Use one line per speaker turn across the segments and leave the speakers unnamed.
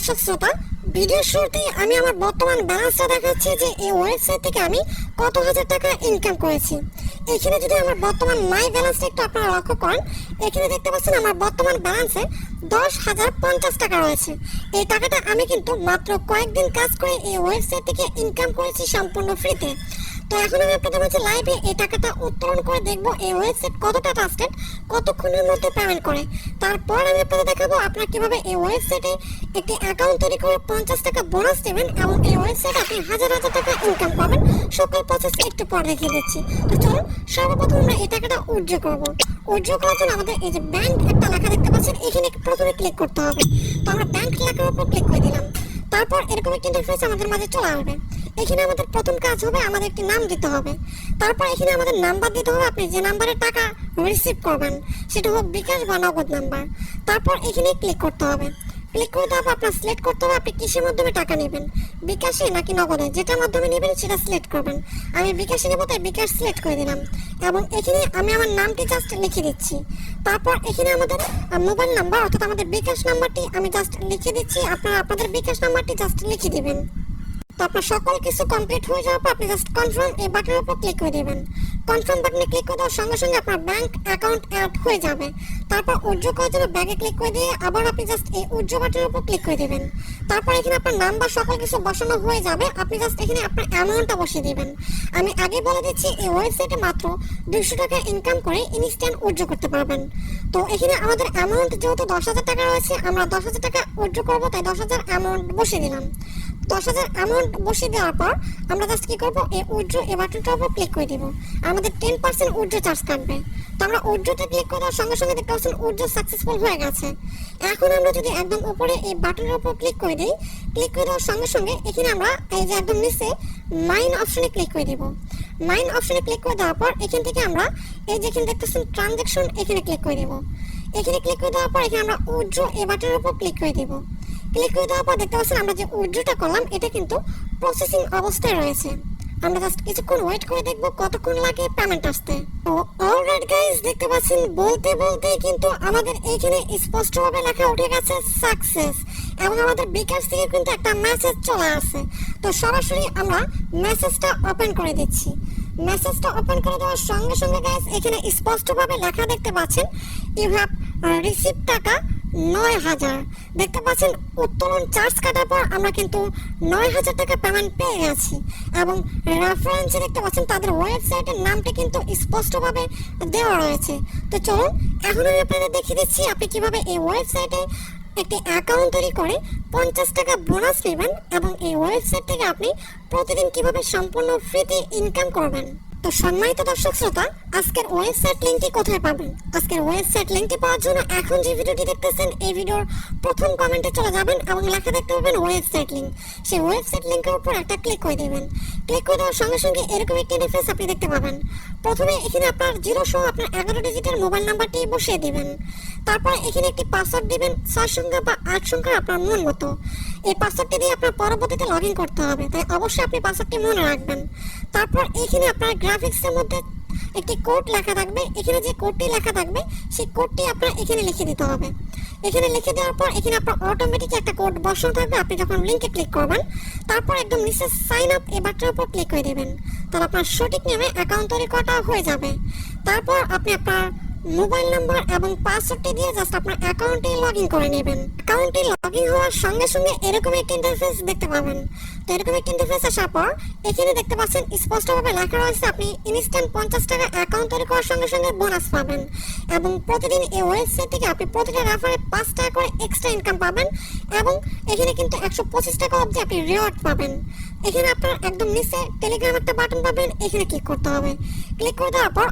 দর্শক শ্রোতা, ভিডিও শুরুতে আমি আমার বর্তমান ব্যালেন্সটা দেখাচ্ছি যে এই ওয়েবসাইট থেকে আমি কত হাজার টাকা ইনকাম করেছি। এখানে যদি আমার বর্তমান মাই ব্যালেন্সটা একটু আপনারা লক্ষ্য করেন, এখানে দেখতে পাচ্ছেন আমার বর্তমান ব্যালেন্সে 10,050 টাকা রয়েছে। এই টাকাটা আমি কিন্তু মাত্র কয়েকদিন কাজ করে এই ওয়েবসাইট থেকে ইনকাম করেছি সম্পূর্ণ ফ্রিতে। তো এখন আমি আপনাদের মাঝে লাইভে এই টাকাটা উত্তোলন করে দেখবো এই ওয়েবসাইট কতটা ট্রাস্টেড, কতক্ষণের মধ্যে পেমেন্ট করে। তারপর আমি আপনাদের দেখাবো আপনারা কিভাবে এই ওয়েবসাইটে একটি অ্যাকাউন্ট তৈরি করে 50 টাকা বোনাস দেবেন এবং এই ওয়েবসাইটে আপনি হাজার হাজার টাকা ইনকাম পাবেন। সকল প্রসেস একটু পর দেখিয়ে দিচ্ছি। তো চলুন সর্বপ্রথম আমরা এই টাকাটা উইথড্র করবো। উইথড্র করার জন্য আমাদের এই যে ব্যাংক একটা লেখা দেখতে পাচ্ছেন, এখানে প্রথমে ক্লিক করতে হবে। তো আমরা ব্যাংক লেখার উপর ক্লিক করে দিলাম। তারপর এরকম একটা ইন্টারফেস আমাদের মাঝে চলে আসবে। এখানে আমাদের প্রথম কাজ হবে আমাদের একটি নাম দিতে হবে। তারপর এখানে আমাদের নাম্বার দিতে হবে, আপনি যে নাম্বারে টাকা রিসিভ করবেন সেটা হোক বিকাশ বা নগদ নাম্বার। তারপর এখানে ক্লিক করতে হবে। ক্লিক করে দেওয়ার পর আপনার সিলেক্ট করতে হবে আপনি কিসের মাধ্যমে টাকা নেবেন, বিকাশে নাকি নগদে, যেটার মাধ্যমে নেবেন সেটা সিলেক্ট করবেন। আমি বিকাশে নেবো তাই বিকাশ সিলেক্ট করে দিলাম এবং এখানে আমি আমার নামটি জাস্ট লিখে দিচ্ছি। তারপর এখানে আমাদের মোবাইল নাম্বার অর্থাৎ আমাদের বিকাশ নাম্বারটি আমি জাস্ট লিখে দিচ্ছি, আপনারা আপনাদের বিকাশ নাম্বারটি জাস্ট লিখে দিবেন। তো আপনার সকল কিছু কমপ্লিট হয়ে যাওয়ার পর আপনি জাস্ট কনফার্ম এই বাটনের উপর ক্লিক করে দেবেন। কনফার্ম বাটনে ক্লিক করে দেওয়ার সঙ্গে সঙ্গে আপনার ব্যাংক অ্যাকাউন্ট অ্যাড হয়ে যাবে। তারপর উইথড্র করার জন্য ব্যাগে ক্লিক করে দিয়ে আবার আপনি জাস্ট এই উইথড্র বাটনের উপর ক্লিক করে দেবেন। তারপর এখানে আপনার নাম্বার সকল কিছু বসানো হয়ে যাবে, আপনি জাস্ট এখানে আপনার অ্যামাউন্টটা বসিয়ে দেবেন। আমি আগে বলে দিচ্ছি এই ওয়েবসাইটে মাত্র 200 টাকা ইনকাম করে ইনস্ট্যান্ট উইথড্র করতে পারবেন। তো এখানে আমাদের অ্যামাউন্ট যেহেতু 10,000 টাকা রয়েছে, আমরা 10,000 টাকা উইথড্র করবো তাই 10,000 অ্যামাউন্ট বসিয়ে দিলাম। 10,000 অ্যামাউন্ট বসিয়ে দেওয়ার পর আমরা জাস্ট কি করবো, এই উইথড্র এই বাটনটার উপর ক্লিক করে দিব। আমাদের 10% উইথড্র চার্জ কাটবে। তো আমরা উইথড্রতে ক্লিক করার সঙ্গে সঙ্গে দেখতে পাচ্ছেন উইথড্র সাকসেসফুল হয়ে গেছে। এখন আমরা যদি একদম উপরে এই বাটনের উপর ক্লিক করে দিই, ক্লিক করে দেওয়ার সঙ্গে সঙ্গে এখানে আমরা এই যে একদম নিচে মাইন অপশনে ক্লিক করে দিব। মাইন অপশনে ক্লিক করে দেওয়ার পর এখান থেকে আমরা এই যে এখানে দেখতেছেন ট্রানজ্যাকশন, এখানে ক্লিক করে দিব। এখানে ক্লিক করে দেওয়ার পর এখানে আমরা উইথড্র এই বাটনের উপর ক্লিক করে দিব। ক্লিক করে দেওয়ার পর দেখতে পাচ্ছেন আমরা যে উইথড্রটা করলাম এটা কিন্তু প্রসেসিং অবস্থায় রয়েছে। আমরা জাস্ট কিছুক্ষণ ওয়েট করে দেখবো কতক্ষণ লাগে পেমেন্ট আসতে। তো অলরাইট গাইস, দেখতে পাচ্ছেন বলতে বলতে কিন্তু আমাদের এইখানে স্পষ্টভাবে লেখা উঠে গেছে সাকসেস এবং আমাদের বিকাশ থেকে কিন্তু একটা মেসেজ চলে আসছে। তো সরাসরি আমরা মেসেজটা ওপেন করে দিচ্ছি। মেসেজটা ওপেন করে দেওয়ার সঙ্গে সঙ্গে গাইস এখানে স্পষ্টভাবে লেখা দেখতে পাচ্ছেন ইউ হ্যাভ রিসিভ টাকা 9,000। দেখতে পাচ্ছেন উত্তোলন চার্জ কাটার পর আমরা কিন্তু 9,000 টাকা পেমেন্ট পেয়ে গেছি এবং রেফারেন্সে দেখতে পাচ্ছেন তাদের ওয়েবসাইটের নামটি কিন্তু স্পষ্টভাবে দেওয়া রয়েছে। তো চলুন এখন আমি আপনাদের দেখিয়ে দিচ্ছি আপনি কিভাবে এই ওয়েবসাইটে একটি অ্যাকাউন্ট তৈরি করে 50 টাকা বোনাস নেবেন এবং এই ওয়েবসাইট থেকে আপনি প্রতিদিন কিভাবে সম্পূর্ণ ফ্রিতে ইনকাম করবেন। তো সম্মানিত দর্শক শ্রোতা, আজকের ওয়েবসাইট লিঙ্কটি কোথায় পাবেন? আজকের ওয়েবসাইট লিঙ্কটি পাওয়ার জন্য এখন যে ভিডিওটি দেখতেছেন এই ভিডিওর প্রথম কমেন্টে চলে যাবেন এবং লেখা দেখতে পাবেন ওয়েবসাইট লিঙ্ক। সেই ওয়েবসাইট লিঙ্কের উপর একটা ক্লিক করে দেবেন। ক্লিক করে দেওয়ার সঙ্গে সঙ্গে এরকম একটি ইন্টারফেস আপনি দেখতে পাবেন। প্রথমে এখানে আপনার 0 সহ আপনার 11 ডিজিটের মোবাইল নাম্বারটি বসিয়ে দিবেন। তারপর এখানে একটি পাসওয়ার্ড দিবেন 6 সংখ্যা বা 8 সংখ্যা আপনার মন মতো। এই পাসওয়ার্ডটি দিয়ে আপনার পরবর্তীতে লগ ইন করতে হবে, তাই অবশ্যই আপনি পাসওয়ার্ডটি মনে রাখবেন। তারপর এখানে আপনার গ্রাফিক্সের মধ্যে একটি কোড লেখা থাকবে, এখানে যে কোডটি লেখা থাকবে সেই কোডটি আপনার এখানে লিখে দিতে হবে। এখানে লিখে দেওয়ার পর এখানে আপনার অটোমেটিক একটা কোড বসানো থাকবে, আপনি যখন লিঙ্কে ক্লিক করবেন তারপর একদম নিচে সাইন আপ এই বাটনের উপর ক্লিক করে দেবেন। তাহলে আপনার সঠিক নিয়মে অ্যাকাউন্ট তৈরি করাটা হয়ে যাবে। তারপর আপনি আপনার মোবাইল নাম্বার এবং পাসওয়ার্ডটি দিয়ে জাস্ট আপনার অ্যাকাউন্টে লগ ইন করে নেবেন। অ্যাকাউন্টে লগ ইন হওয়ার সঙ্গে সঙ্গে এরকম একটা ইন্টারফেস দেখতে পাবেন। তো এরকম একটা ইন্টারফেস আসার পর এখানে দেখতে পাচ্ছেন স্পষ্টভাবে লেখা রয়েছে আপনি ইনস্ট্যান্ট 50 টাকা অ্যাকাউন্ট তৈরি করার সঙ্গে সঙ্গে বোনাস পাবেন এবং প্রতিদিন এই ওয়েবসাইট থেকে আপনি প্রতিটা রেফারে 5 টাকা করে এক্সট্রা ইনকাম পাবেন এবং এখানে কিন্তু 125 টাকা অবধি আপনি রিওয়ার্ড পাবেন। এখানে আপনার একদম নিচে টেলিগ্রাম একটা বাটন পাবেন, এখানে ক্লিক করতে হবে। ক্লিক করে দেওয়ার পর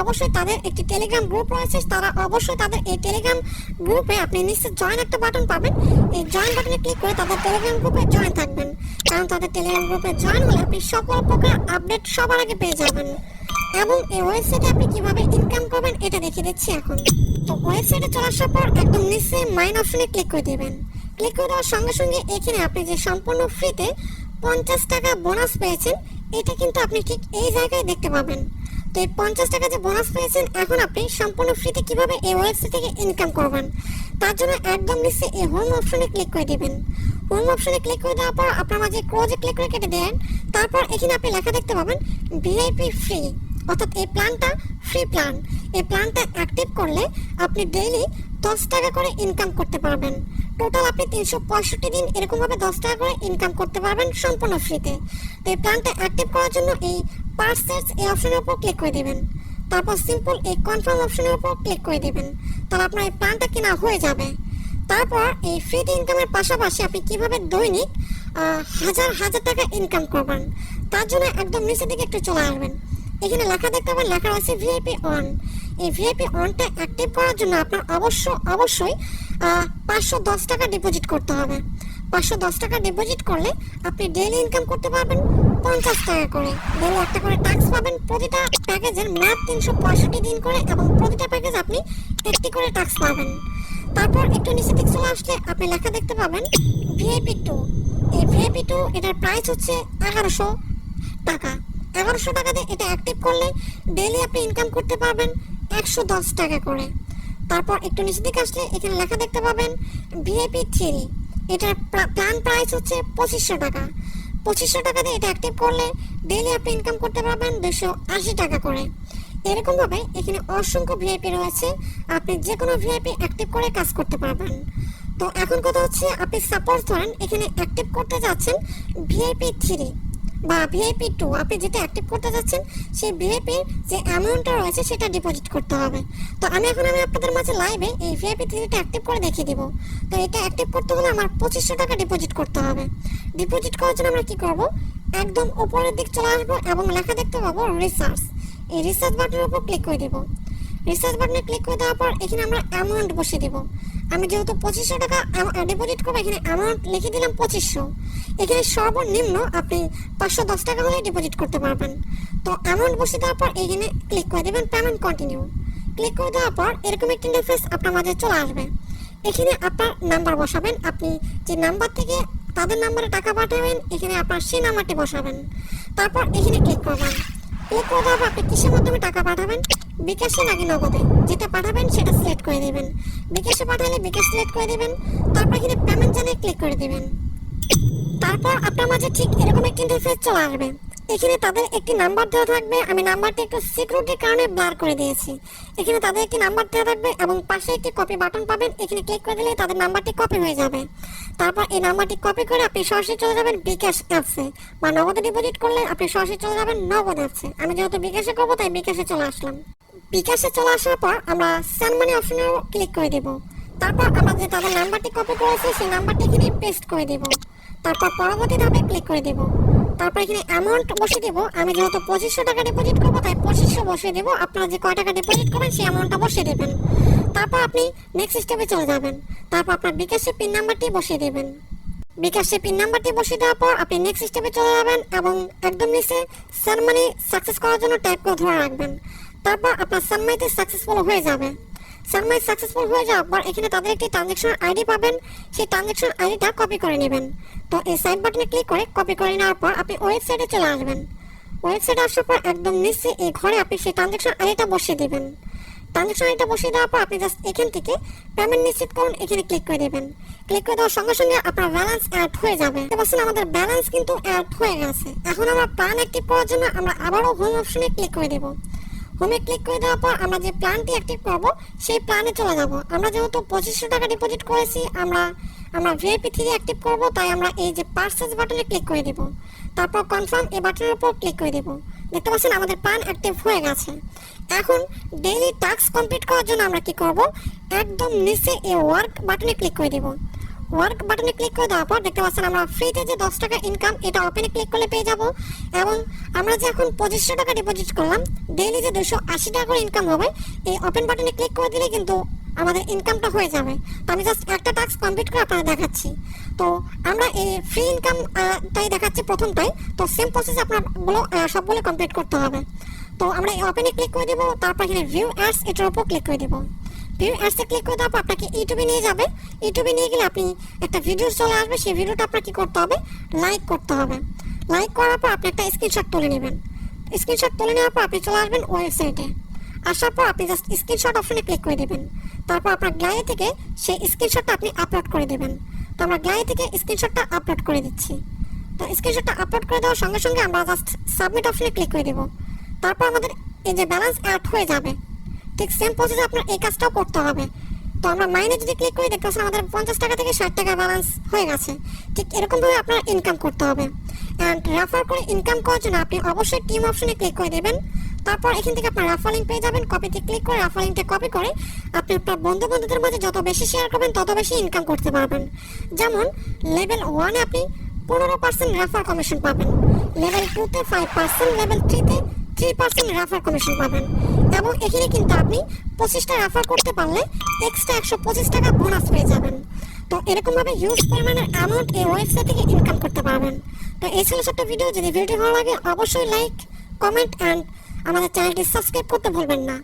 অবশ্যই তাদের একটি টেলিগ্রাম গ্রুপ রয়েছে, তারা অবশ্যই তাদের এই টেলিগ্রাম গ্রুপে আপনি নিচে জয়েন একটা বাটন পাবেন। এই জয়েন বাটনে ক্লিক করে তাদের টেলিগ্রাম গ্রুপে জয়েন থাকবেন, কারণ তাদের টেলিগ্রাম গ্রুপে জয়েন হলে আপনি সকল প্রকার আপডেট সবার আগে পেয়ে যাবেন। এবং এই ওয়েবসাইটে আপনি কিভাবে ইনকাম করবেন এটা দেখিয়ে দিচ্ছি এখন। তো ওয়েবসাইটে চলে আসার পর একদম নিচে মাইন অপশনে ক্লিক করে দেবেন। ক্লিক করে দেওয়ার সঙ্গে সঙ্গে এখানে আপনি যে সম্পূর্ণ ফ্রিতে 50 টাকা বোনাস পেয়েছেন এটা কিন্তু আপনি ঠিক এই জায়গায় দেখতে পাবেন। তো এই 50 টাকা যে বোনাস পেয়েছেন এখন আপনি সম্পূর্ণ ফ্রিতে কিভাবে এই ওয়েবসাইট থেকে ইনকাম করবেন তার জন্য একদম নিচে এই হোম অপশনে ক্লিক করে দিবেন। হোম অপশনে ক্লিক করে দেওয়ার পর আপনার মাঝে ক্লোজে ক্লিক করে কেটে দেন। তারপর এখানে আপনি লেখা দেখতে পাবেন ভিআইপি ফ্রি, অর্থাৎ এই প্ল্যানটা ফ্রি প্ল্যান। এই প্ল্যানটা অ্যাক্টিভ করলে আপনি ডেইলি 10 টাকা করে ইনকাম করতে পারবেন। টোটাল আপনি 365 দিন এরকমভাবে 10 টাকা করে ইনকাম করতে পারবেন সম্পূর্ণ ফ্রিতে। তো এই প্ল্যানটা অ্যাক্টিভ করার জন্য এই পারচেজ এই অপশনের উপর ক্লিক করে দেবেন। তারপর সিম্পল এই কনফার্ম অপশনের উপর ক্লিক করে দেবেন। তাহলে আপনার এই প্ল্যানটা কেনা হয়ে যাবে। তারপর এই ফ্রিতে ইনকামের পাশাপাশি আপনি কিভাবে দৈনিক হাজার হাজার টাকা ইনকাম করবেন তার জন্য একদম নিচের দিকে একটু চলে আসবেন। এখানে লেখা দেখতে পাবেন, লেখা আছে ভিআইপি অন। এই ভিআইপি অনটা অ্যাক্টিভ করার জন্য আপনার অবশ্যই 510 টাকা ডিপোজিট করতে হবে। 510 টাকা ডিপোজিট করলে আপনি ডেইলি ইনকাম করতে পারবেন 50 টাকা করে। ডেইলি একটা করে ট্যাক্স পাবেন। প্রতিটা প্যাকেজের মেয়াদ 365 দিন করে এবং প্রতিটা প্যাকেজ আপনি একটি করে ট্যাক্স পাবেন। তারপর একটু নিচে দিকে চলে আসলে আপনি লেখা দেখতে পাবেন ভিআইপি 2। এই ভিআইপি 2 এটার প্রাইস হচ্ছে 1100 টাকা। 1100 টাকা দিয়ে এটা অ্যাক্টিভ করলে ডেইলি আপনি ইনকাম করতে পারবেন 110 টাকা করে। তারপর একটু নিচে দিকে আসলে এখানে লেখা দেখতে পাবেন ভিআইপি 3। এটার প্ল্যান প্রাইস হচ্ছে 2500 টাকা। 2500 টাকা দিয়ে এটা অ্যাক্টিভ করলে ডেইলি আপনি ইনকাম করতে পারবেন 280 টাকা করে। এরকমভাবে এখানে অসংখ্য ভিআইপি রয়েছে, আপনি যে কোনো ভিআইপি অ্যাক্টিভ করে কাজ করতে পারবেন। তো এখন কথা হচ্ছে আপনি সাপোজ ধরেন এখানে অ্যাক্টিভ করতে যাচ্ছেন ভিআইপি 3 বা ভিআইপি 2, আপনি যেটা অ্যাক্টিভ করতে যাচ্ছেন সেই ভিআইপির যে অ্যামাউন্টটা রয়েছে সেটা ডিপোজিট করতে হবে। তো আমি আপনাদের মাঝে লাইভে এই ভিআইপি 3টা অ্যাক্টিভ করে দেখিয়ে দিব। তো এটা অ্যাক্টিভ করতে হলে আমার 2500 টাকা ডিপোজিট করতে হবে। ডিপোজিট করার জন্য আমরা কী করব, একদম উপরের দিক চলে আসবো এবং লেখা দেখতে পাবো রিসার্চ। এই রিসার্চ বাটনের উপর ক্লিক করে দেবো। রিসার্চ বাটনে ক্লিক করে দেওয়ার পর এখানে আমরা অ্যামাউন্ট বসিয়ে দেবো। আমি যেহেতু 2500 টাকা ডিপোজিট করবো, এখানে অ্যামাউন্ট লিখে দিলাম 2500। এখানে সর্বনিম্ন আপনি 510 টাকা হলে ডিপোজিট করতে পারবেন। তো অ্যামাউন্ট বসিয়ে দেওয়ার পর এখানে ক্লিক করে দেবেন পেমেন্ট কন্টিনিউ। ক্লিক করে দেওয়ার পর এরকম একটি ইন্টারফেস আপনার মাঝে চলে আসবে। এখানে আপনার নাম্বার বসাবেন, আপনি যে নাম্বার থেকে তাদের নাম্বারে টাকা পাঠাবেন এখানে আপনার সেই নাম্বারটি বসাবেন। তারপর এখানে ক্লিক করবেন। ক্লিক করে দেওয়ার পর আপনি কিসের মাধ্যমে টাকা পাঠাবেন, বিকাশে নাকি নগদে, যেটা পাঠাবেন সেটা সিলেক্ট করে দেবেন। বিকাশে পাঠালে বিকাশ সিলেক্ট করে দেবেন। তারপর এখানে পেমেন্ট জানিয়ে ক্লিক করে দেবেন। তারপর আপনার মাঝে ঠিক এরকম একটি ইন্টারফেস চলে আসবে। এখানে তাদের একটি নাম্বার দেওয়া থাকবে, আমি নাম্বারটি একটু সিকিউরিটির কারণে ব্লার করে দিয়েছি। এখানে তাদের একটি নাম্বার দেওয়া থাকবে এবং পাশে একটি কপি বাটন পাবেন, এখানে ক্লিক করে দিলে তাদের নাম্বারটি কপি হয়ে যাবে। তারপর এই নাম্বারটি কপি করে আপনি সরাসরি চলে যাবেন বিকাশ অ্যাপসে, বা নগদে ডিপোজিট করলে আপনি সরাসরি চলে যাবেন নগদ অ্যাপসে। আমি যেহেতু বিকাশে করবো তাই বিকাশে চলে আসলাম। বিকাশে চলে আসার পর আমরা সেন্ড মানি অপশনে ক্লিক করে দেব। তারপর আমরা যে তাদের নাম্বারটি কপি করেছি সেই নাম্বারটি এখানে পেস্ট করে দেব। তারপর পরবর্তী ধাপে ক্লিক করে দেব। তারপর এখানে অ্যামাউন্ট বসিয়ে দেবো। আমি যেহেতু 2500 টাকা ডিপোজিট করবো তাই 2500 বসিয়ে দেবো। আপনারা যে কয় টাকা ডিপোজিট করবেন সেই অ্যামাউন্টটা বসিয়ে দেবেন। তারপর আপনি নেক্সট স্টেপে চলে যাবেন। তারপর আপনার বিকাশের পিন নাম্বারটি বসিয়ে দেবেন। বিকাশের পিন নাম্বারটি বসিয়ে দেওয়ার পর আপনি নেক্সট স্টেপে চলে যাবেন এবং একদম নিচে সেন্ড মানি সাকসেস করার জন্য টাইপ করে ধরে রাখবেন। তারপর আপনার সেন্ড মানিতে সাকসেসফুল হয়ে যাবে। সেন্ড মানি সাকসেসফুল হয়ে যাওয়ার পর এখানে তাদের একটি ট্রানজ্যাকশন আইডি পাবেন, সেই ট্রানজ্যাকশন আইডিটা কপি করে নেবেন। তো এই সাইড বাটনে ক্লিক করে কপি করে নেওয়ার পর আপনি ওয়েবসাইটে চলে আসবেন। ওয়েবসাইটে আসার পর একদম নিচে এই ঘরে আপনি সেই ট্রানজ্যাকশন আইডিটা বসিয়ে দেবেন। ট্রানজ্যাকশন আইডিটা বসিয়ে দেওয়ার পর আপনি জাস্ট এখান থেকে পেমেন্ট নিশ্চিত করুন, এখানে ক্লিক করে দেবেন। ক্লিক করে দেওয়ার সঙ্গে সঙ্গে আপনার ব্যালেন্স অ্যাড হয়ে যাবে। দেখতে আমাদের ব্যালেন্স কিন্তু অ্যাড হয়ে গেছে। এখন আমরা প্ল্যান অ্যাক্টিভ করার জন্য আমরা আবারও হোম অপশনে ক্লিক করে দেবো। হোমে ক্লিক করে দেওয়ার পর আমরা যে প্ল্যানটি অ্যাক্টিভ করবো সেই প্ল্যানে চলে যাব। আমরা যেহেতু 2500 টাকা ডিপোজিট করেছি, আমরা ভিআইপি 3 অ্যাক্টিভ করবো, তাই আমরা এই যে পারচেজ বাটনে ক্লিক করে দেব। তারপর কনফার্ম এই বাটনের উপর ক্লিক করে দেব। দেখতে পাচ্ছেন আমাদের প্ল্যান অ্যাক্টিভ হয়ে গেছে। এখন ডেইলি টাস্ক কমপ্লিট করার জন্য আমরা কি করব, একদম নিচে এই ওয়ার্ক বাটনে ক্লিক করে দেব। ওয়ার্ক বাটনে ক্লিক করে দেওয়ার পর দেখতে পাচ্ছেন আমরা ফ্রিতে যে 10 টাকা ইনকাম এটা ওপেনে ক্লিক করলে পেয়ে যাব। এবং আমরা যে এখন 2500 টাকা ডিপোজিট করলাম, ডেইলি যে 280 টাকা করে ইনকাম হবে, এই ওপেন বাটনে ক্লিক করে দিলে কিন্তু আমাদের ইনকামটা হয়ে যাবে। তো আমি জাস্ট একটা টাস্ক কমপ্লিট করে আপনাদের দেখাচ্ছি। তো আমরা এই ফ্রি ইনকাম টাই দেখাচ্ছি প্রথমটাই। তো সেম প্রসেস আপনারগুলো সবগুলো কমপ্লিট করতে হবে। তো আমরা এই ওপেনে ক্লিক করে দেবো। তারপর এখানে ভিউ অ্যাডস এটার উপর ক্লিক করে দেবো। ভিউ অ্যাডসে ক্লিক করে দেওয়ার পর আপনাকে ইউটিউবে নিয়ে যাবে। ইউটিউবে নিয়ে গেলে আপনি একটা ভিডিও চলে আসবে, সেই ভিডিওটা আপনার কী করতে হবে, লাইক করতে হবে। লাইক করার পর আপনি একটা স্ক্রিনশট তুলে নেবেন। স্ক্রিনশট তুলে নেওয়ার পর আপনি চলে আসবেন ওয়েবসাইটে। আসার পর আপনি জাস্ট স্ক্রিনশট অপশনে ক্লিক করে দেবেন। তারপর আপনার গ্যালারি থেকে সেই স্ক্রিনশটটা আপনি আপলোড করে দেবেন। তো আমরা গ্যালারি থেকে স্ক্রিনশটটা আপলোড করে দিচ্ছি। তো স্ক্রিনশটটা আপলোড করে দেওয়ার সঙ্গে সঙ্গে আমরা জাস্ট সাবমিট অপশনে ক্লিক করে দেবো। তারপর আমাদের এই যে ব্যালেন্স অ্যাড হয়ে যাবে। ঠিক সেম প্রসেসে আপনার এই কাজটাও করতে হবে। তো আমরা মাইনে যদি ক্লিক করি দেখতে পাচ্ছেন আমাদের 50 টাকা থেকে 60 টাকা ব্যালেন্স হয়ে গেছে। ঠিক এরকমভাবে আপনার ইনকাম করতে হবে। অ্যান্ড রেফার করে ইনকাম করার জন্য আপনি অবশ্যই টিম অপশনে ক্লিক করে দেবেন। তারপর এখান থেকে আপনার রেফার লিঙ্ক পেয়ে যাবেন। কপিতে ক্লিক করে রেফার লিঙ্কটা কপি করে আপনি আপনার বন্ধুদের মাঝে যত বেশি শেয়ার করবেন তত বেশি ইনকাম করতে পারবেন। যেমন লেভেল 1-এ আপনি 15% রেফার কমিশন পাবেন, লেভেল 2-তে 5%, লেভেল 3-তে 3% রেফার কমিশন পাবেন। এবং এখানে কিন্তু আপনি 25টা রেফার করতে পারলে এক্সট্রা 125 টাকা বোনাস পেয়ে যাবেন। তো এরকমভাবে হিউজ পরিমাণের অ্যামাউন্ট এই ওয়েবসাইট থেকে ইনকাম করতে পারবেন। তো এই ছিল ছোট্ট ভিডিও। যদি ভিডিওটি ভালো লাগে অবশ্যই লাইক, কমেন্ট অ্যান্ড আমাদের চ্যানেলটি সাবস্ক্রাইব করতে ভুলবেন না।